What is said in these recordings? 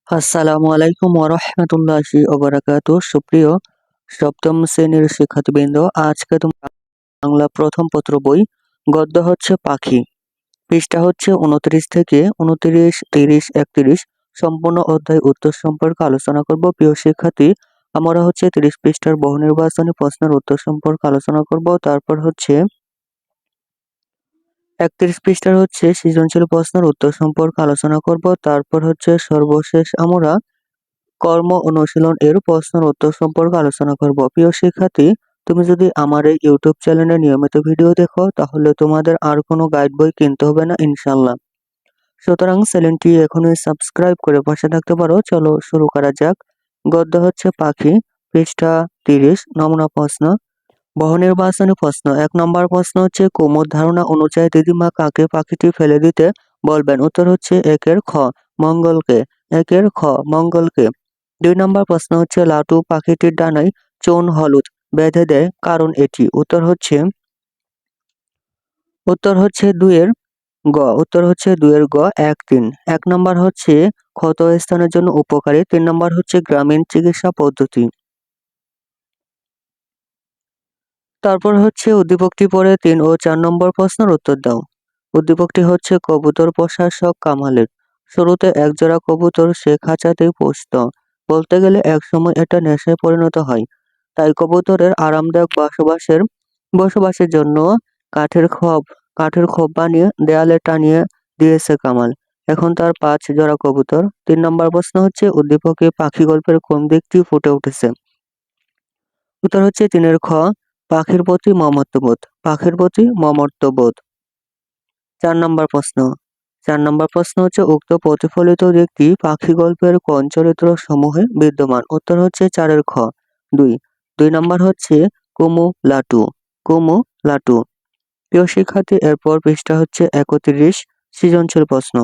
আসসালামু আলাইকুম ওরহমতুল্লাহি ওবারাকাতুহ। সুপ্রিয় সপ্তম শ্রেণীর শিক্ষার্থীবৃন্দ, আজকে তোমরা বাংলা প্রথম পত্র বই গদ্য হচ্ছে পাখি, পৃষ্ঠা হচ্ছে 29 থেকে 29, 30, 31 সম্পূর্ণ অধ্যায় উত্তর সম্পর্কে আলোচনা করব। প্রিয় শিক্ষার্থী, আমরা হচ্ছে 30 পৃষ্ঠার বহুনির্বাচনী প্রশ্নের উত্তর সম্পর্কে আলোচনা করব। তারপর হচ্ছে 31 পৃষ্ঠার হচ্ছে সৃজনশীল প্রশ্নের উত্তর সম্পর্কে আলোচনা করব। তারপর হচ্ছে সর্বশেষ আমরা কর্ম অনুশীলন এর প্রশ্নের উত্তর সম্পর্কে আলোচনা করব। প্রিয় শিক্ষার্থী, তুমি যদি আমার এই ইউটিউব চ্যানেলে নিয়মিত ভিডিও দেখো তাহলে তোমাদের আর কোনো গাইড বই কিনতে হবে না ইনশাল্লাহ। সুতরাং চ্যানেলটি এখনই সাবস্ক্রাইব করে পাশে থাকতে পারো। চলো শুরু করা যাক। গদ্য হচ্ছে পাখি, পৃষ্ঠা 30, নমুনা প্রশ্ন। বহুনির্বাচনী প্রশ্ন। 1 নম্বর প্রশ্ন হচ্ছে, কুমুর ধারণা অনুযায়ী দিদিমা কাকে পাখিটি ফেলে দিতে বলবেন? উত্তর হচ্ছে একের খ মঙ্গলকে। একের খ মঙ্গলকে। 2 নম্বর প্রশ্ন হচ্ছে, লাটু পাখিটির ডানায় চুন হলুদ বেঁধে দেয় কারণ এটি? উত্তর হচ্ছে 2 এর গ। উত্তর হচ্ছে 2 এর গ, 1, 3। 1 নম্বর হচ্ছে ক্ষত স্থানের জন্য উপকারী। 3 নম্বর হচ্ছে গ্রামীণ চিকিৎসা পদ্ধতি। তারপর হচ্ছে উদ্দীপকটি পড়ে 3 ও 4 নম্বর প্রশ্নের উত্তর দাও। উদ্দীপকটি হচ্ছে কবুতর পোষার শখ কামালের। শুরুতে একজোড়া কবুতর সে খাঁচাতেই পুষত। বলতে গেলে একসময় এটা নেশায় পরিণত হয়। তাই কবুতরের আরামদায়ক বসবাসের জন্য কাঠের কাঠের খোপ বানিয়ে দেয়ালে টানিয়ে দিয়েছে কামাল। এখন তার 5 জোড়া কবুতর। 3 নম্বর প্রশ্ন হচ্ছে, উদ্দীপকে পাখি গল্পের কোন দিকটি ফুটে উঠেছে? উত্তর হচ্ছে 3 এর খ পাখির প্রতি মমত্ববোধ। পাখির প্রতি মমত্ববোধ। 4 নম্বর প্রশ্ন। 4 নম্বর প্রশ্ন হচ্ছে, উক্ত প্রতিফলিত দিকটি পাখি গল্পের কোন চরিত্র সমূহে বিদ্যমান? উত্তর হচ্ছে 4 এর খ 2। 2 নম্বর হচ্ছে কুমু লাটু। কুমু লাটু। প্রিয় শিক্ষার্থী, এরপর পৃষ্ঠা হচ্ছে 31, সৃজনশীল প্রশ্ন।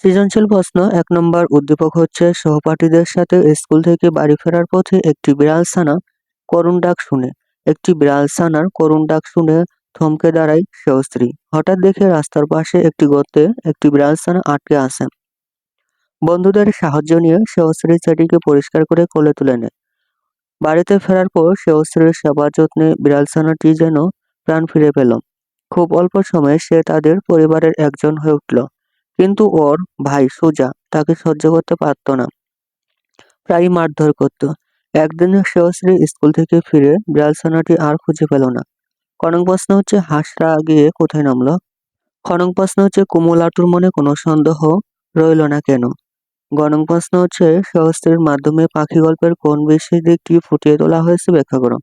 সৃজনশীল প্রশ্ন। 1 নম্বর উদ্দীপক হচ্ছে, সহপাঠীদের সাথে স্কুল থেকে বাড়ি ফেরার পথে একটি বিড়াল ছানা করুণ ডাক শুনে। একটি বিড়াল ছানার করুণ ডাক শুনে থমকে দাঁড়ায় সে স্ত্রী। হঠাৎ দেখে রাস্তার পাশে একটি গর্তে একটি বিড়াল ছানা আটকে আছে। বন্ধুদের সাহায্য নিয়ে সে স্ত্রী সেটিকে পরিষ্কার করে কোলে তুলে নেয়। বাড়িতে ফেরার পর সে স্ত্রীর সেবা যত্নে বিড়াল ছানাটি যেন প্রাণ ফিরে পেল। খুব অল্প সময়ে সে তাদের পরিবারের একজন হয়ে উঠল। কিন্তু ওর ভাই সুজা তাকে সহ্য করতে পারত না, প্রায়ই মারধর করত। একদিন সে স্ত্রী স্কুল থেকে ফিরে বিড়াল ছানাটি আর খুঁজে পেল না। কনক প্রশ্ন হচ্ছে, হাঁসটা গিয়ে কোথায় নামলো? খনক প্রশ্ন হচ্ছে, কুমলাটুর মনে কোনো সন্দেহ রইল না কেন? গণক প্রশ্ন হচ্ছে, সহস্ত্রীর মাধ্যমে পাখি গল্পের কোন বিশেষ দিকটি ফুটিয়ে তোলা হয়েছে ব্যাখ্যা করো।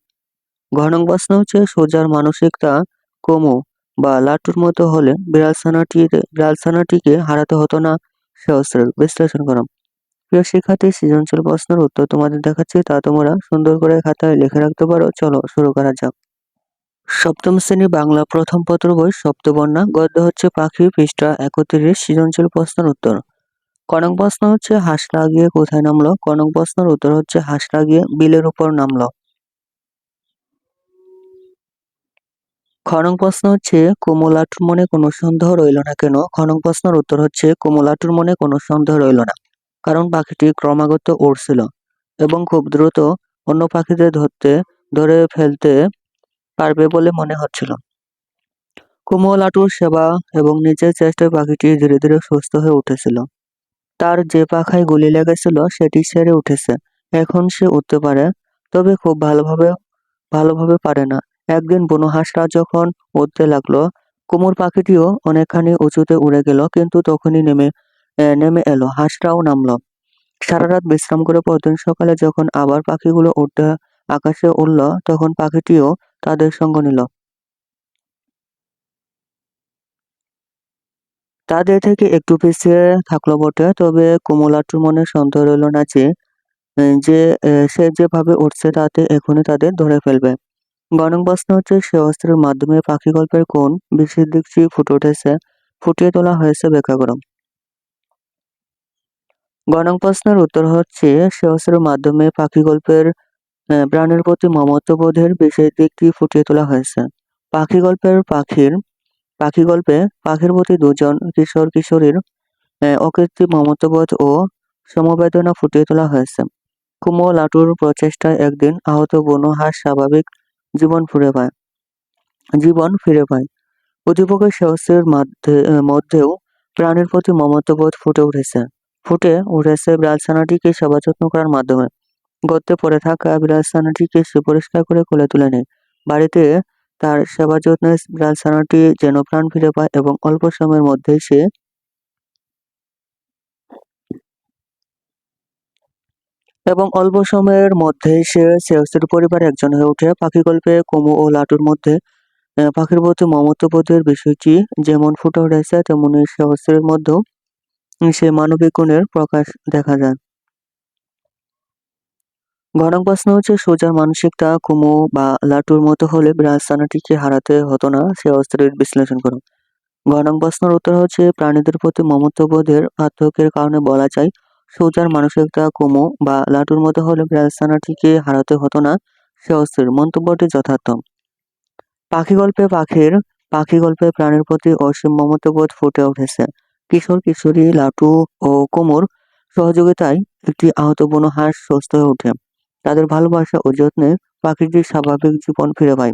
ঘনক প্রশ্ন হচ্ছে, সোজার মানসিকতা কুমু বা লাটুর মতো হলে বিড়াল ছানাটিকে হারাতে হতো না সহস্ত্রীর। বিশ্লেষণ করো। প্রিয় শিক্ষার্থী, সৃজনশীল প্রশ্নের উত্তর তোমাদের দেখাচ্ছি, তা তোমরা সুন্দর করে খাতায় লিখে রাখতে পারো। চলো শুরু করা যাক। সপ্তম শ্রেণী বাংলা প্রথম পত্র বই সপ্তবর্ণা। গদ্য হচ্ছে পাখি, পৃষ্ঠা 31, সৃজনশীল প্রশ্নের উত্তর। কনক প্রশ্ন হচ্ছে, হাঁসটা গিয়ে কোথায় নামলো? কনক প্রশ্নের উত্তর হচ্ছে, হাঁসটা গিয়ে বিলের উপর নামলো। খনক প্রশ্ন হচ্ছে, কুমলাটুর মনে কোনো সন্দেহ রইল না কেন? খনক প্রশ্নের উত্তর হচ্ছে, কুমলাটুর মনে কোনো সন্দেহ রইল না, কারণ পাখিটি ক্রমাগত উড়ছিল এবং খুব দ্রুত অন্য পাখিদের ধরে ফেলতে পারবে বলে মনে হচ্ছিল। কুমলাটুর সেবা এবং নিজের চেষ্টায় পাখিটি ধীরে ধীরে সুস্থ হয়ে উঠেছিল। তার যে পাখায় গুলি লেগেছিল সেটি সেরে উঠেছে। এখন সে উঠতে পারে, তবে খুব ভালোভাবে পারে না। একদিন বুনো হাঁসরা যখন উড়তে লাগলো, কুমুর পাখিটিও অনেকখানি উঁচুতে উড়ে গেল, কিন্তু তখনই নেমে এলো। হাঁসরাও নামলো। সারা রাত বিশ্রাম করে পরদিন সকালে যখন আবার পাখিগুলো উঠতে আকাশে উড়ল, তখন পাখিটিও তাদের সঙ্গ নিল। তাদের থেকে একটু পিছিয়ে থাকলো বটে, তবে কুমলাটুর মনে সন্দেহ রইল না সে যেভাবে উঠছে তাতে এখনই তাদের ধরে ফেলবে। গণক প্রশ্ন হচ্ছে, সে অস্ত্রের মাধ্যমে পাখি গল্পের কোন বিশেষ দিকটি ফুটিয়ে তোলা হয়েছে ব্যাখ্যা করো। গণক প্রশ্নের উত্তর হচ্ছে, সে অস্ত্রের মাধ্যমে পাখি গল্পের প্রাণের প্রতি মমত্ববোধের বিশেষ দিকটি ফুটিয়ে তোলা হয়েছে। পাখি গল্পে পাখির প্রতি দুজন কিশোর কিশোরীর অকৃত্রিম মমত্ববোধ ও সমবেদনা ফুটিয়ে তোলা হয়েছে। কুমু ও লাটুর প্রচেষ্টায় একদিন আহত বুনো হাঁস স্বাভাবিক জীবন ফিরে পায়। উদ্দীপকের স্বস্তির মধ্যেও প্রাণীর প্রতি মমত্ববোধ ফুটে উঠেছে বিড়ালছানাটিকে সেবা যত্ন করার মাধ্যমে। গর্তে পড়ে থাকা বিড়ালছানাটিকে সে পরিষ্কার করে কোলে তুলে নেয়। বাড়িতে তার সেবা যত্নে বিড়ালছানাটি যেন প্রাণ ফিরে পায় এবং অল্প সময়ের মধ্যেই সে শ্রেয়সীর পরিবারের একজন হয়ে ওঠে। পাখি গল্পে কুমু ও লাটুর মধ্যে পাখির প্রতি মমত্ববোধের বিষয়টি যেমন ফুটে উঠেছে, তেমনি শ্রেয়সীর মধ্যেও সেই মানবিক গুণের প্রকাশ দেখা যায়। ঘটক প্রশ্ন হচ্ছে, সোজার মানসিকতা কুমু বা লাটুর মতো হলে বিড়ালছানাটিকে হারাতে হতো না, সে অস্ত্রের বিশ্লেষণ করো। ঘটক প্রশ্নের উত্তর হচ্ছে, প্রাণীদের প্রতি মমত্ববোধের পার্থক্যের কারণে বলা যায় সোজার মানসিকতা কুমু বা লাটুর মতো হলে বিড়ালছানাটিকে হারাতে হতো না, সে অস্থির। মন্তব্যটি যথার্থ। পাখি গল্পে প্রাণীর প্রতি অসীম মমত্ববোধ ফুটে উঠেছে। কিশোর কিশোরী লাটু ও কুমুর সহযোগিতায় একটি আহত বুনো হাঁস সুস্থ হয়ে ওঠে। তাদের ভালোবাসা ও যত্নে পাখিটি স্বাভাবিক জীবন ফিরে পায়।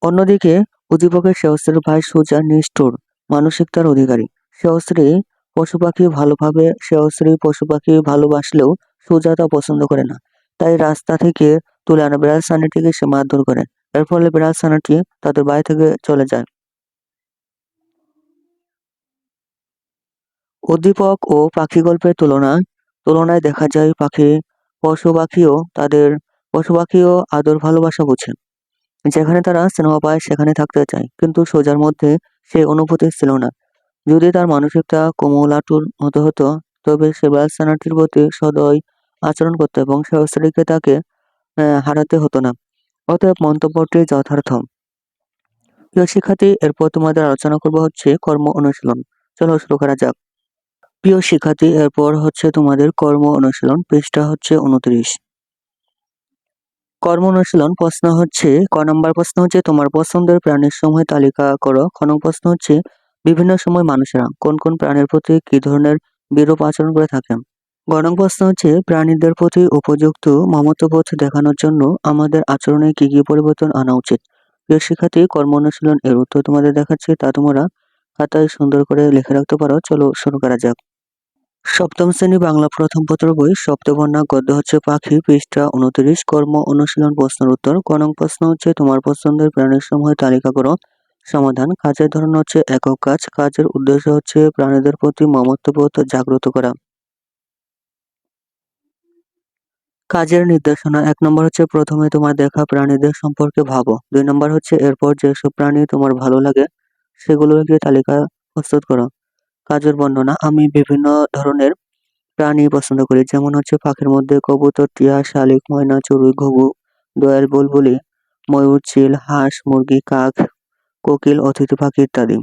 অন্যদিকে উদ্দীপকের সেহস্রীর ভাই সুজা নিষ্ঠুর মানসিকতার অধিকারী। সেহস্রী পশু পাখি ভালোবাসলেও সুজা তা পছন্দ করে না। তাই রাস্তা থেকে তুলে আনা বিড়াল ছানাটিকে সে মারধর করে। এর ফলে বিড়াল ছানাটি তাদের বাড়ি থেকে চলে যায়। উদ্দীপক ও পাখি গল্পের তুলনায় দেখা যায় পশু পাখিও আদর ভালোবাসা বোঝে। যেখানে তারা স্নেহ পায় সেখানে থাকতে চায়, কিন্তু সোজার মধ্যে সে অনুভূতি ছিল না। যদি তার মানসিকতা কুমু-লাটুর মতো হতো, তবে সে বিড়ালছানাটির প্রতি সদয় আচরণ করত এবং সহস্রীকে তাকে হারাতে হতো না। অতএব মন্তব্যটি যথার্থ। প্রিয় শিক্ষার্থী, এরপর তোমাদের আলোচনা করবো হচ্ছে কর্ম অনুশীলন। চলো শুরু করা যাক। প্রিয় শিক্ষার্থী, এরপর হচ্ছে তোমাদের কর্ম অনুশীলন, পৃষ্ঠা হচ্ছে 29। কর্ম অনুশীলন ক নম্বর প্রশ্ন হচ্ছে, তোমার পছন্দের প্রাণীর সমূহের তালিকা করো। খ নম্বর প্রশ্ন হচ্ছে, বিভিন্ন সময় মানুষেরা কোন কোন প্রাণীর প্রতি কি ধরনের বিরূপ আচরণ করে থাকেন। গ নম্বর প্রশ্ন হচ্ছে, প্রাণীদের প্রতি উপযুক্ত মমত্ববোধ দেখানোর জন্য আমাদের আচরণে কি কি পরিবর্তন আনা উচিত। প্রিয় শিক্ষার্থী, কর্ম অনুশীলন এর উত্তর তোমাদের দেখাচ্ছি, তা তোমরা খাতায় সুন্দর করে লিখে রাখতে পারো। চলো শুরু করা যাক। সপ্তম শ্রেণী বাংলা প্রথম পত্র বই সপ্তবর্ণা গদ্য হচ্ছে পাখি, পৃষ্ঠা 29। কর্ম অনুশীলন প্রশ্নের উত্তর। ক নং প্রশ্ন হচ্ছে, তোমার পছন্দের প্রাণীর সমূহের তালিকা করো। সমাধান। কাজের ধরন হচ্ছে একক কাজ। কাজের উদ্দেশ্য হচ্ছে প্রাণীদের প্রতি মমত্ববোধ জাগ্রত করা। কাজের নির্দেশনা। 1 নম্বর হচ্ছে, প্রথমে তোমার দেখা প্রাণীদের সম্পর্কে ভাবো। 2 নম্বর হচ্ছে, এরপর যেসব প্রাণী তোমার ভালো লাগে সেগুলোর একটি তালিকা প্রস্তুত করো। কাজের বর্ণনা। আমি বিভিন্ন ধরনের প্রাণী পছন্দ করি, যেমন হচ্ছে পাখির মধ্যে কবুতর, টিয়া, শালিক, ময়না, চড়ুই, ঘুঘু, দোয়েল, বুলবুলি, ময়ূর, চিল, হাঁস, মুরগি, কাক, কোকিল, অতিথি পাখি ইত্যাদি।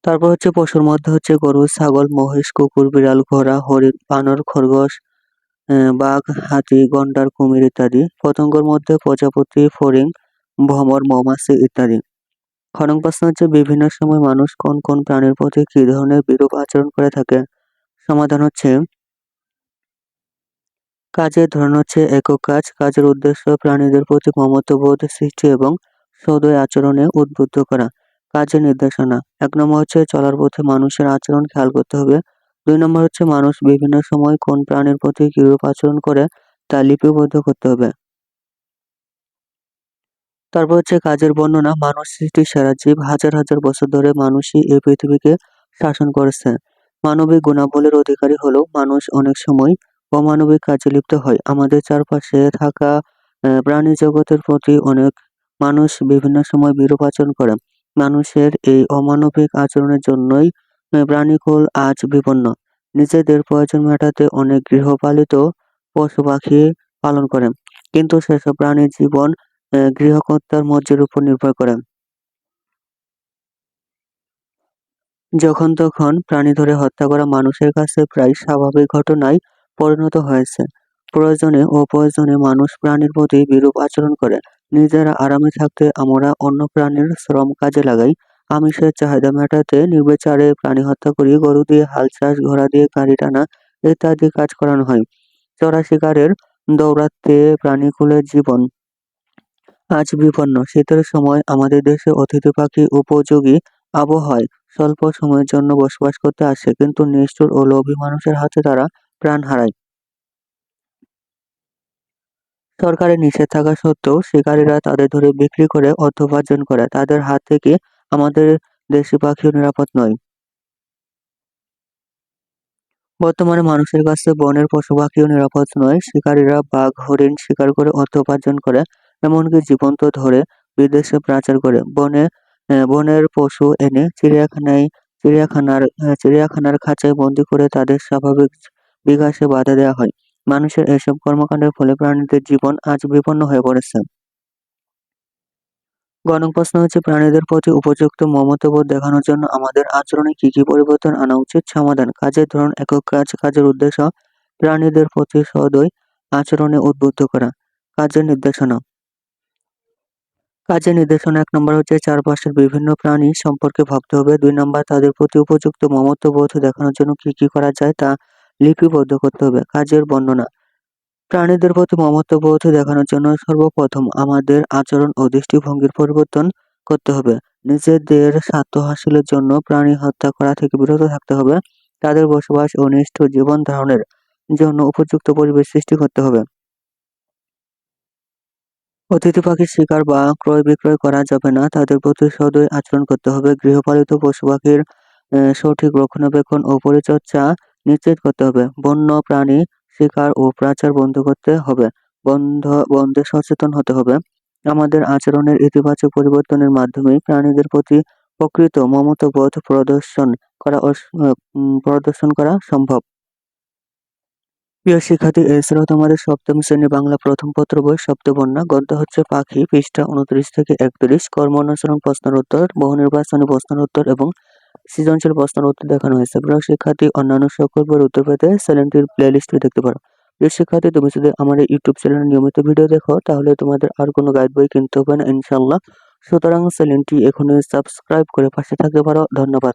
তারপর হচ্ছে পশুর মধ্যে হচ্ছে গরু, ছাগল, মহিষ, কুকুর, বিড়াল, ঘোড়া, হরিণ, বানর, খরগোশ, বাঘ, হাতি, গন্ডার, কুমির ইত্যাদি। পতঙ্গের মধ্যে প্রজাপতি, ফড়িং, ভ্রমর, মৌমাছি ইত্যাদি। খ নং প্রশ্ন হচ্ছে, বিভিন্ন সময় মানুষ কোন কোন প্রাণীর প্রতি কি ধরনের বিরূপ আচরণ করে থাকে। সমাধান হচ্ছে, কাজের ধরন হচ্ছে একক কাজ। কাজের উদ্দেশ্য প্রাণীদের প্রতি মমত্ববোধ সৃষ্টি এবং সদয় আচরণে উদ্বুদ্ধ করা। কাজের নির্দেশনা। 1 নম্বর হচ্ছে, চলার পথে মানুষের আচরণ খেয়াল করতে হবে। 2 নম্বর হচ্ছে, মানুষ বিভিন্ন সময় কোন প্রাণীর প্রতি কিরূপ আচরণ করে তা লিপিবদ্ধ করতে হবে। তারপর হচ্ছে কাজের বর্ণনা। মানুষ সৃষ্টির সেরা জীব। হাজার হাজার বছর ধরে মানুষই এই পৃথিবীকে শাসন করেছে। মানবিক গুণাবলীর অধিকারী হলেও মানুষ অনেক সময় অমানবিক কাজে লিপ্ত হয়। আমাদের চারপাশে থাকা প্রাণী জগতের প্রতি অনেক মানুষ বিভিন্ন সময় বিরূপ আচরণ করে। মানুষের এই অমানবিক আচরণের জন্যই প্রাণীকুল আজ বিপন্ন। নিজেদের প্রয়োজন মেটাতে অনেক গৃহপালিত পশু পাখি পালন করে, কিন্তু সেসব প্রাণীর জীবন গৃহকর্তার মর্জির উপর নির্ভর করে। যখন তখন প্রাণী ধরে হত্যা করা মানুষের কাছে প্রায় স্বাভাবিক ঘটনায় পরিণত হয়েছে। প্রয়োজনে অপ্রয়োজনে মানুষ প্রাণীর প্রতি বিরূপ আচরণ করে। নিজেরা আরামে থাকতে আমরা অন্য প্রাণীর শ্রম কাজে লাগাই। আমিষের চাহিদা মেটাতে নির্বিচারে প্রাণী হত্যা করি, গরু দিয়ে হাল চাষ, ঘোড়া দিয়ে গাড়ি টানা ইত্যাদি কাজ করানো হয়। চড়া শিকারের দৌরাত্ম্যে প্রাণীকুলের জীবন আজ বিপন্ন। শীতের সময় আমাদের দেশে অতিথি পাখি উপযোগী আবহাওয়ায় স্বল্প সময়ের জন্য বসবাস করতে আসে, কিন্তু নিষ্ঠুর ও লোভী মানুষের হাতে তারা প্রাণ হারায়। সরকারের নিষেধ থাকা সত্ত্বেও শিকারীরা তাদের ধরে বিক্রি করে অর্থ উপার্জন করে। তাদের হাত থেকে আমাদের দেশি পাখিও নিরাপদ নয়। বর্তমানে মানুষের কাছে বনের পশু-পাখিও নিরাপদ নয়। শিকারীরা বাঘ, হরিণ শিকার করে অর্থ উপার্জন করে, এমনকি জীবন্ত ধরে বিদেশে পাচার করে। বনের পশু এনে চিড়িয়াখানার খাঁচায় বন্দী করে তাদের স্বাভাবিক বিকাশে বাধা দেওয়া হয়। মানুষের এসব কর্মকাণ্ডের ফলে প্রাণীদের জীবন আজ বিপন্ন হয়ে পড়েছে। গণ প্রশ্ন হচ্ছে, প্রাণীদের প্রতি উপযুক্ত মমত্ববোধ দেখানোর জন্য আমাদের আচরণে কি পরিবর্তন আনা উচিত? সমাধান: কাজের ধরন, একক কাজ, কাজের উদ্দেশ্য, প্রাণীদের প্রতি সদয় আচরণে উদ্বুদ্ধ করা। কাজের নির্দেশনা। ১ নম্বর হচ্ছে চারপাশের বিভিন্ন প্রাণী সম্পর্কে ভাবতে হবে। ২ নম্বর, তাদের প্রতি উপযুক্ত মমত্ববোধ দেখানোর জন্য কি করা যায় তা লিপিবদ্ধ করতে হবে। কাজের বর্ণনা। প্রাণীদের প্রতি মমত্ববোধ দেখানোর জন্য সর্বপ্রথম আমাদের আচরণ ও দৃষ্টিভঙ্গির পরিবর্তন করতে হবে। নিজেদের স্বার্থ হাসিলের জন্য প্রাণী হত্যা করা থেকে বিরত থাকতে হবে। তাদের বসবাস ও নিষ্ঠুর জীবন ধারণের জন্য উপযুক্ত পরিবেশ সৃষ্টি করতে হবে। অতিথি পাখির শিকার বা ক্রয়-বিক্রয় করা যাবে না। তাদের প্রতি সদয় আচরণ করতে হবে। গৃহপালিত পশু-পাখির সঠিক রক্ষণাবেক্ষণ ও পরিচর্যা নিশ্চিত করতে হবে। বন্য প্রাণী শিকার ও পাচার বন্ধ করতে হবে। বন্ধে সচেতন হতে হবে। আমাদের আচরণের ইতিবাচক পরিবর্তনের মাধ্যমেই প্রাণীদের প্রতি প্রকৃত মমত্ববোধ প্রদর্শন করা সম্ভব। প্রিয় শিক্ষার্থী, এছাড়াও তোমাদের সপ্তম শ্রেণী বাংলা প্রথম পত্র বই শব্দবন্যা গদ্য হচ্ছে পাখি, পৃষ্ঠা 29 থেকে 31, কর্ম অনুসরণ প্রশ্নের উত্তর, বহু নির্বাচনী প্রশ্নের উত্তর এবং সৃজনশীল প্রশ্নের উত্তর দেখানো হয়েছে। প্রিয় শিক্ষার্থী, অন্যান্য সকল বইয়ের উত্তর পেতে চ্যানেলটির প্লেলিস্টটি দেখতে পারো। প্রিয় শিক্ষার্থী, তুমি যদি আমার এই ইউটিউব চ্যানেলে নিয়মিত ভিডিও দেখো তাহলে তোমাদের আর কোনো গাইড বই কিনতে হবে না ইনশাআল্লাহ। সুতরাং চ্যানেলটি এখনই সাবস্ক্রাইব করে পাশে থাকতে পারো। ধন্যবাদ।